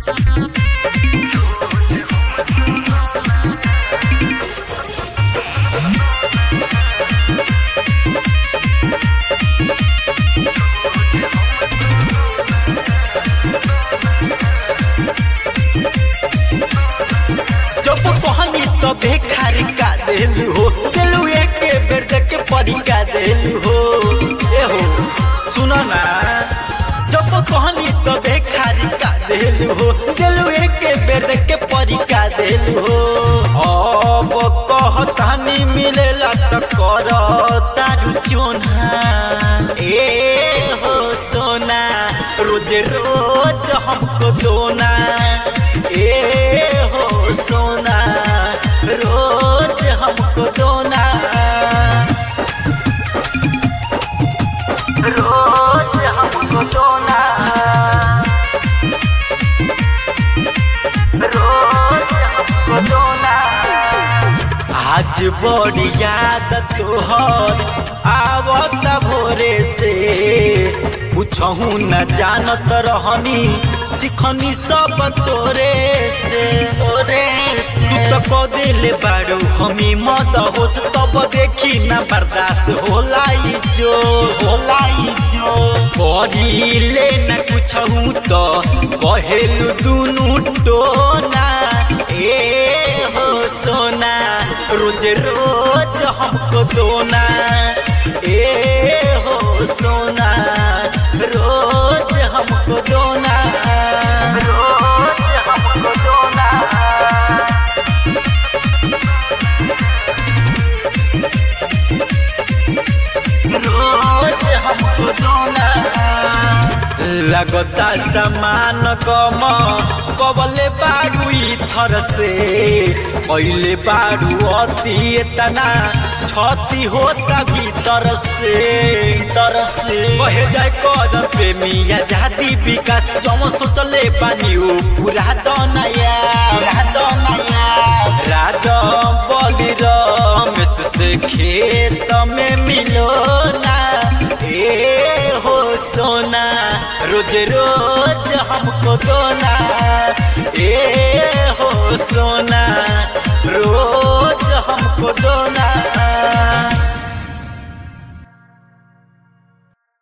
जब कहनी तो बेकार का देलू हो, दिलू एक बेर देख परी का देलू हो। ए हो सुनो ना, जब कहनी तो बेकार का देलू हो, दिलू एक बेर देख परी का देलू हो। अब कहतानी मिलेला तो कर तारू चोना। ए हो सोना रोज रोज हमको दोना। ए हो सोना रोज हमको दोना, रोज हमको दोना, रोज हमको दोना। आज बड़ी याद तोहर आवत भोरे से, पूछहू न जानत रहनी सिखनी सब तोरे से। तू तो को दिल बारू हमी मद होश, तब देखी न बर्दाश्त होला जो पढ़िले न कुछहू तो कहेलू दुनू टोना। ए हो सोना रोज रोज हमको दोना। ए हो सोना रोज हमको दोना, रोज हमको दोना। रोज हमको दोना। लगता समान कम कबले बारू इथर से, पहले बारू अति इतना छती होता भीतर से। कहे जाए कर प्रेमी आजादी विकास, जम सोचले बानी ओ पूरा दनया। राजा बलि रमेश से खेत में मिलो ना। ए हो सोना रोज रोज हमको दोना। ए हो सोना रोज हमको दोना।